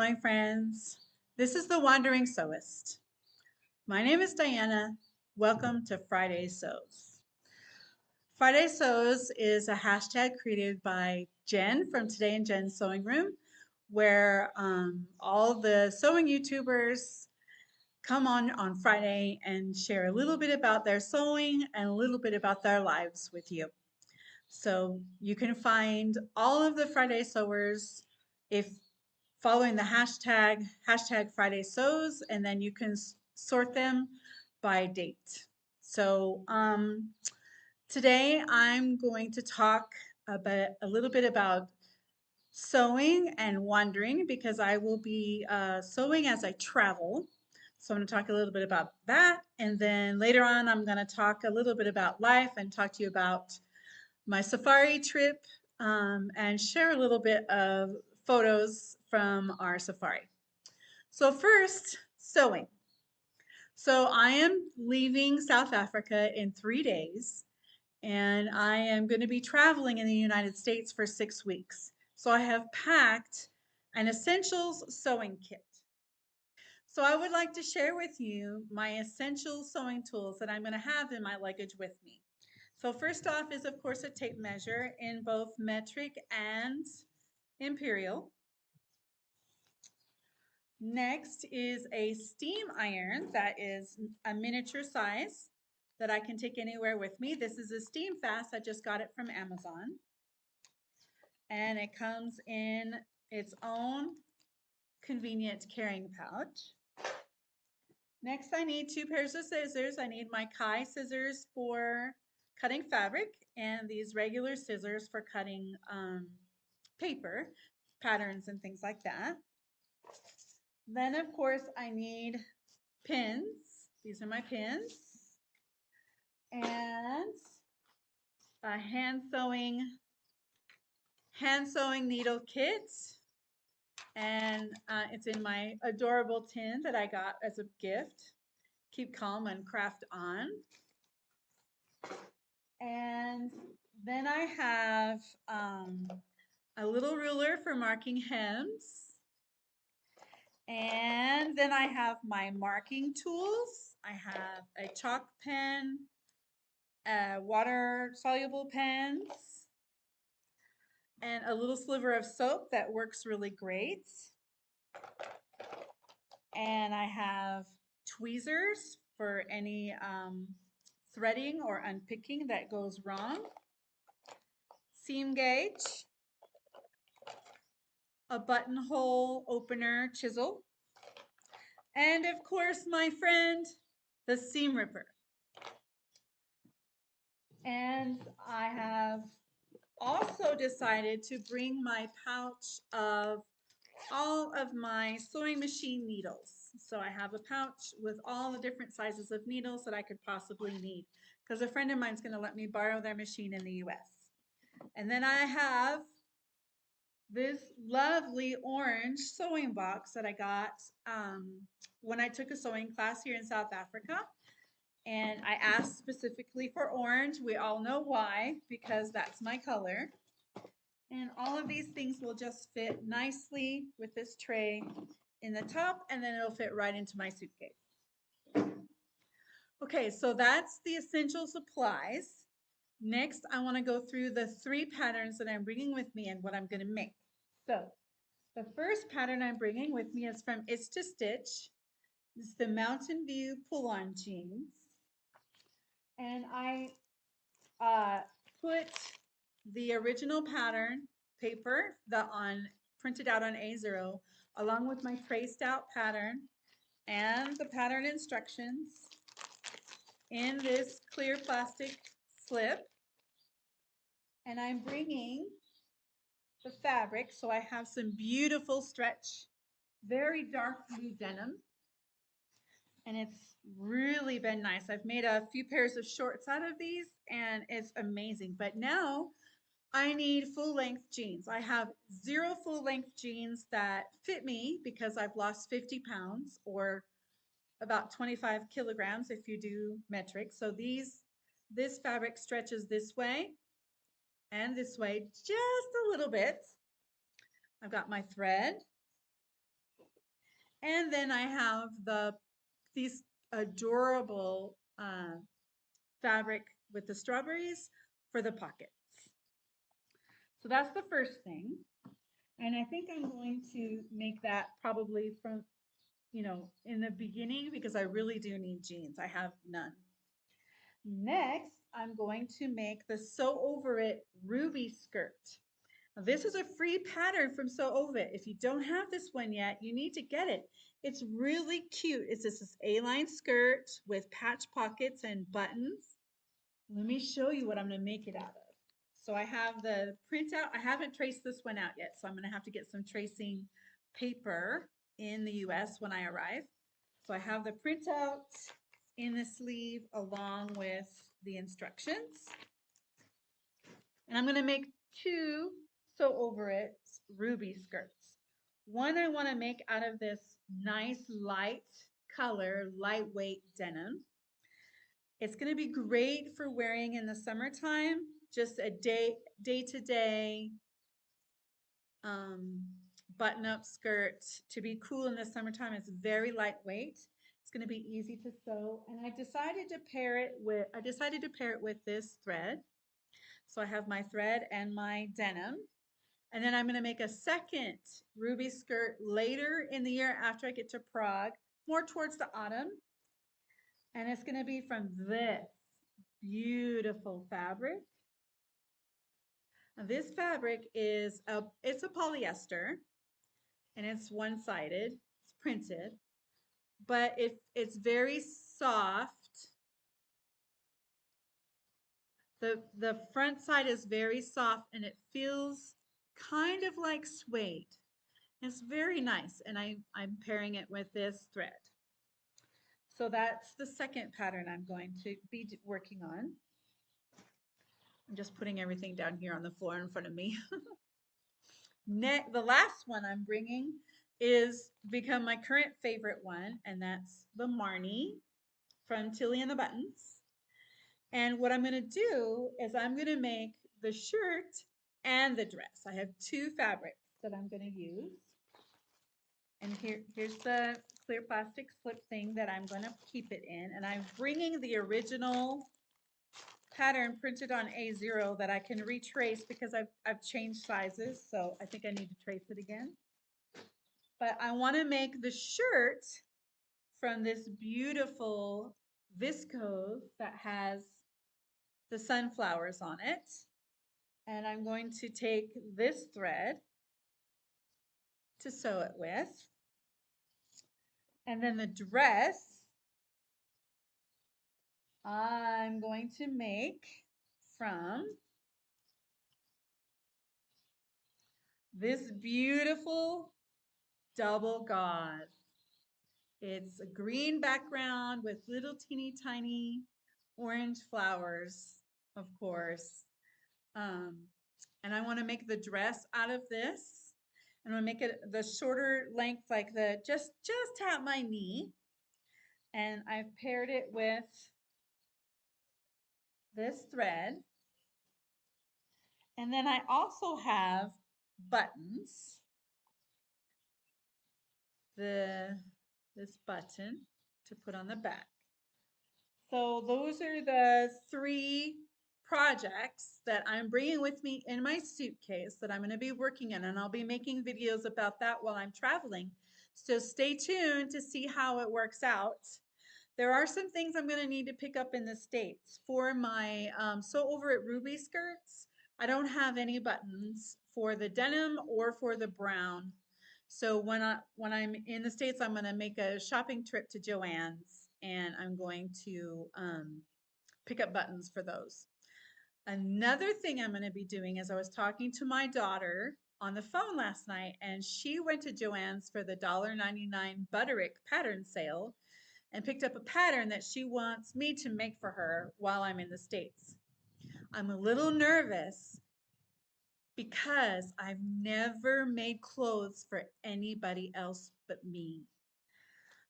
my friends. This is the Wandering Sewist. My name is Diana. Welcome to Friday Sews. Friday Sews is a hashtag created by Jen from Today in Jen's Sewing Room, where all the sewing YouTubers come on Friday and share a little bit about their sewing and a little bit about their lives with you. So you can find all of the Friday Sewers if following the hashtag Friday Sews, and then you can sort them by date. So today I'm going to talk a little bit about sewing and wandering because I will be sewing as I travel. So I'm going to talk a little bit about that, and then later on I'm going to talk a little bit about life and talk to you about my safari trip and share a little bit of photos from our safari. So first, sewing. So I am leaving South Africa in 3 days, and I am going to be traveling in the United States for 6 weeks. So I have packed an essentials sewing kit. So I would like to share with you my essential sewing tools that I'm going to have in my luggage with me. So first off is, of course, a tape measure in both metric and imperial. Next is a steam iron that is a miniature size that I can take anywhere with me. This is a Steam Fast. I just got it from Amazon. And it comes in its own convenient carrying pouch. Next, I need 2 pairs of scissors. I need my Kai scissors for cutting fabric and these regular scissors for cutting paper, patterns and things like that. Then, of course, I need pins. These are my pins. And a hand sewing needle kit. And it's in my adorable tin that I got as a gift. Keep calm and craft on. And then I have a little ruler for marking hems. And then I have my marking tools. I have a chalk pen, water soluble pens, and a little sliver of soap that works really great. And I have tweezers for any threading or unpicking that goes wrong, seam gauge, a buttonhole opener chisel, and of course, my friend, the seam ripper. And I have also decided to bring my pouch of all of my sewing machine needles. So I have a pouch with all the different sizes of needles that I could possibly need because a friend of mine is going to let me borrow their machine in the US. And then I have this lovely orange sewing box that I got when I took a sewing class here in South Africa. And I asked specifically for orange. We all know why, because that's my color. And all of these things will just fit nicely with this tray in the top, and then it'll fit right into my suitcase. Okay, so that's the essential supplies. Next, I want to go through the 3 patterns that I'm bringing with me and what I'm going to make. So the first pattern I'm bringing with me is from It's to Stitch. This is the Mountain View pull-on jeans. And I put the original pattern paper printed out on A0 along with my traced out pattern and the pattern instructions in this clear plastic slip. And I'm bringing the fabric, so I have some beautiful stretch, very dark blue denim. And it's really been nice. I've made a few pairs of shorts out of these and it's amazing. But now I need full-length jeans. I have 0 full-length jeans that fit me because I've lost 50 pounds or about 25 kilograms if you do metric. So this fabric stretches this way and this way just a little bit. I've got my thread And then I have these adorable fabric with the strawberries for the pockets. So that's the first thing. And I think I'm going to make that probably from, in the beginning because I really do need jeans. I have none. Next, I'm going to make the Sew Over It ruby skirt. Now, this is a free pattern from Sew Over It. If you don't have this one yet, you need to get it. It's really cute. It's just this A-line skirt with patch pockets and buttons. Let me show you what I'm going to make it out of. So I have the printout. I haven't traced this one out yet, so I'm going to have to get some tracing paper in the US when I arrive. So I have the printout in the sleeve along with the instructions. And I'm going to make two Sew Over It ruby skirts. One I want to make out of this nice light color, lightweight denim. It's going to be great for wearing in the summertime, just a day-to-day button-up skirt to be cool in the summertime. It's very lightweight. It's going to be easy to sew, and I decided to pair it with this thread. So I have my thread and my denim. And then I'm going to make a second ruby skirt later in the year after I get to Prague, more towards the autumn. And it's going to be from this beautiful fabric. Now this fabric it's a polyester and it's one-sided. It's printed, but it's very soft. The front side is very soft and it feels kind of like suede. It's very nice, and I'm pairing it with this thread. So that's the second pattern I'm going to be working on. I'm just putting everything down here on the floor in front of me. The last one I'm bringing is become my current favorite one, and that's the Marnie from Tilly and the Buttons. And what I'm going to do is I'm going to make the shirt and the dress. I have two fabrics that I'm going to use. And here's the clear plastic slip thing that I'm going to keep it in. And I'm bringing the original pattern printed on A0 that I can retrace because I've changed sizes. So I think I need to trace it again. But I want to make the shirt from this beautiful viscose that has the sunflowers on it. And I'm going to take this thread to sew it with. And then the dress I'm going to make from this beautiful double gauze. It's a green background with little teeny tiny orange flowers, of course. And I want to make the dress out of this. And I'm going to make it the shorter length, like the just at my knee. And I've paired it with this thread. And then I also have buttons. This button to put on the back. So those are the three projects that I'm bringing with me in my suitcase that I'm going to be working on, and I'll be making videos about that while I'm traveling. So stay tuned to see how it works out. There are some things I'm going to need to pick up in the States. For my Sew Over It ruby skirts, I don't have any buttons for the denim or for the brown. So when I'm in the States, I'm going to make a shopping trip to Joann's, and I'm going to pick up buttons for those. Another thing I'm going to be doing is I was talking to my daughter on the phone last night, and she went to Joann's for the $1.99 Butterick pattern sale and picked up a pattern that she wants me to make for her while I'm in the States. I'm a little nervous because I've never made clothes for anybody else but me.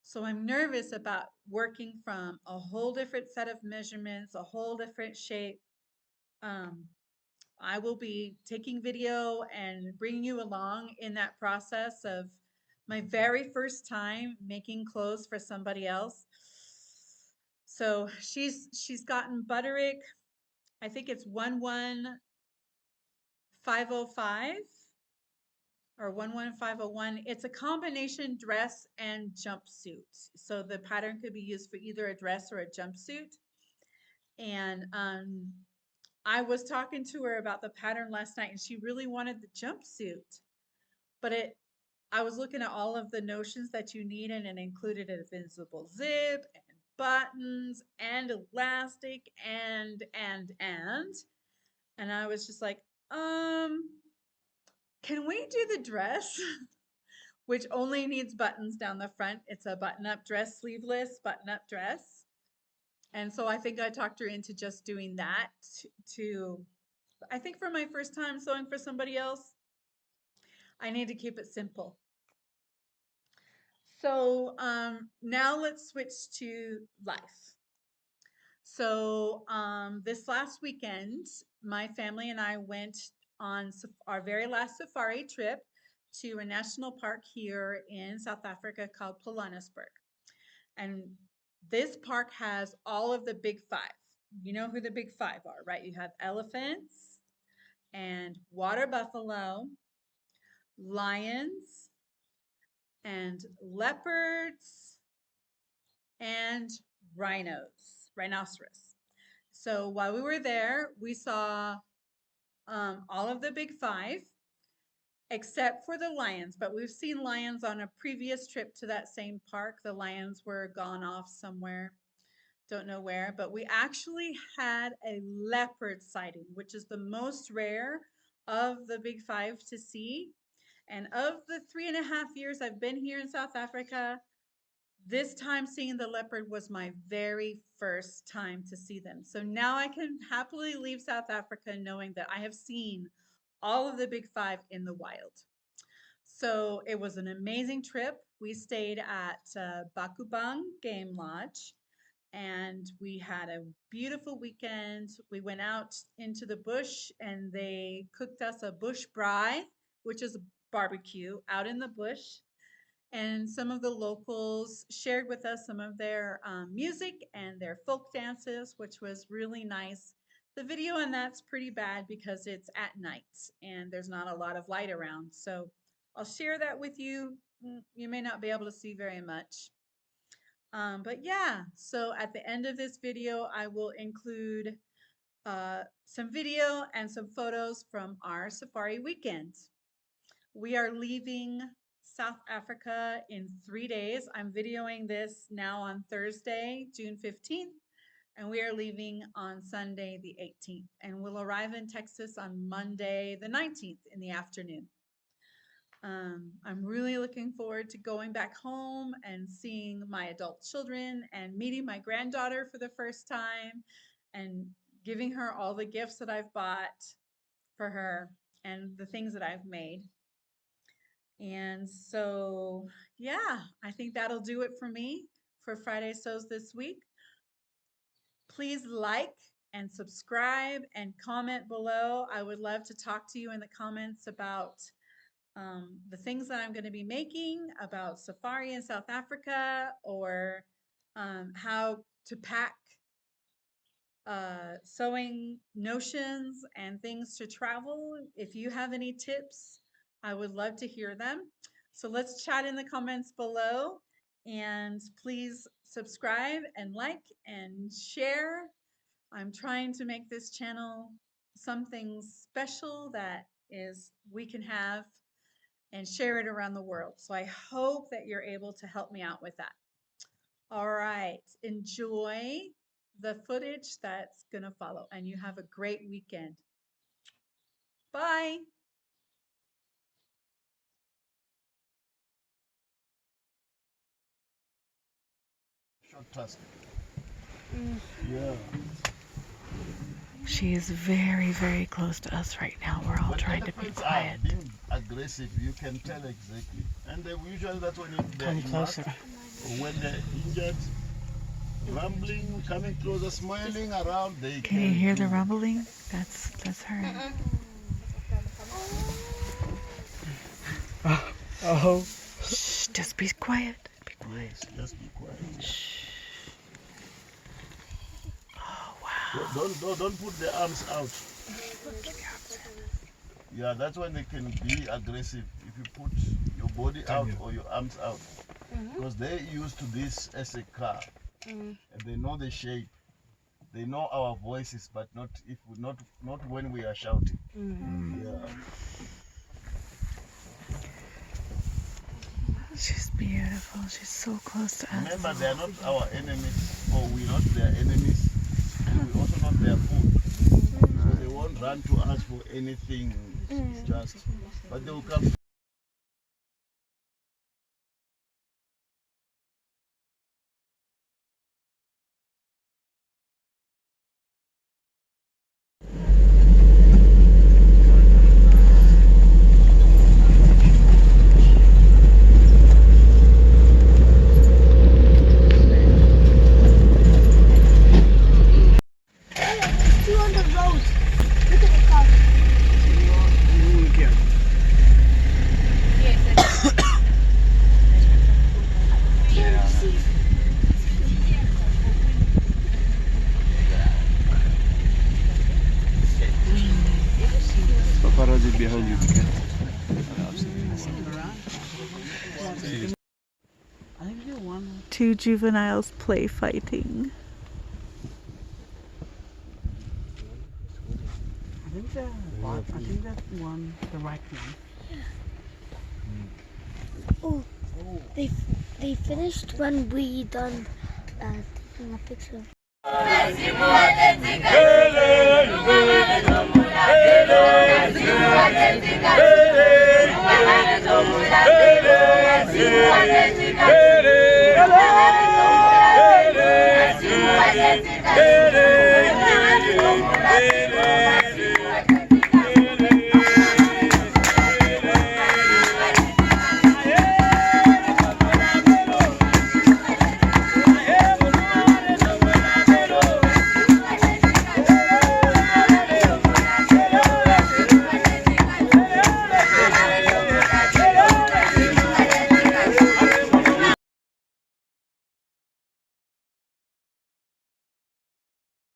So I'm nervous about working from a whole different set of measurements, a whole different shape. I will be taking video and bringing you along in that process of my very first time making clothes for somebody else. So she's gotten Butterick, I think it's 11505 or 11501. It's a combination dress and jumpsuit. So the pattern could be used for either a dress or a jumpsuit. And I was talking to her about the pattern last night and she really wanted the jumpsuit. But I was looking at all of the notions that you need and it included an invisible zip and buttons and elastic and I was just like, can we do the dress? Which only needs buttons down the front. It's a button-up dress, sleeveless button-up dress. And so I think I talked her into just doing that I think for my first time sewing for somebody else, I need to keep it simple. So now let's switch to life. So this last weekend, my family and I went on our very last safari trip to a national park here in South Africa called Pilanesberg. And this park has all of the big five. You know who the big five are, right? You have elephants and water buffalo, lions and leopards and rhinoceros. So while we were there, we saw all of the big five, except for the lions. But we've seen lions on a previous trip to that same park. The lions were gone off somewhere, don't know where. But we actually had a leopard sighting, which is the most rare of the big five to see. And of the 3.5 years I've been here in South Africa, this time seeing the leopard was my very first time to see them. So now I can happily leave South Africa knowing that I have seen all of the big five in the wild. So it was an amazing trip. We stayed at Bakubang Game Lodge and we had a beautiful weekend. We went out into the bush and they cooked us a bush braai, which is a barbecue out in the bush. And some of the locals shared with us some of their music and their folk dances, which was really nice. The video on that's pretty bad because it's at night and there's not a lot of light around. So I'll share that with you. You may not be able to see very much. But yeah, so at the end of this video, I will include some video and some photos from our safari weekend. We are leaving South Africa in 3 days. I'm videoing this now on Thursday, June 15th, and we are leaving on Sunday, the 18th, and we'll arrive in Texas on Monday, the 19th in the afternoon. I'm really looking forward to going back home and seeing my adult children and meeting my granddaughter for the first time and giving her all the gifts that I've bought for her and the things that I've made. And so, yeah, I think that'll do it for me for Friday Sews this week. Please like and subscribe and comment below. I would love to talk to you in the comments about the things that I'm going to be making, about safari in South Africa, or how to pack sewing notions and things to travel. If you have any tips, I would love to hear them. So let's chat in the comments below, and please subscribe and like and share. I'm trying to make this channel something special that we can have and share it around the world. So I hope that you're able to help me out with that. All right, enjoy the footage that's gonna follow, and you have a great weekend. Bye. Short task. Yeah. She is very, very close to us right now. We're all trying to be quiet. Being aggressive, you can tell exactly. And they usually that's when they're Come closer. Or when they're injured, rumbling, coming closer, smiling around. They Can you hear the rumbling? That's her. Oh. Just be quiet. Be quiet. Yes, just be quiet. Shh. Oh, wow. Don't put the arms out. Yeah, that's when they can be aggressive. If you put your body out or your arms out. Because they're used to this as a car. And they know the shape. They know our voices, but not when we are shouting. Yeah. She's beautiful. She's so close to us. Remember, they are not our enemies, or we're not their enemies, and we're also not their food. So they won't run to us for anything, just, but they will come. Paparazzi behind you. Two juveniles play fighting. I think that one, the right one. Oh, they finished when we done taking a picture.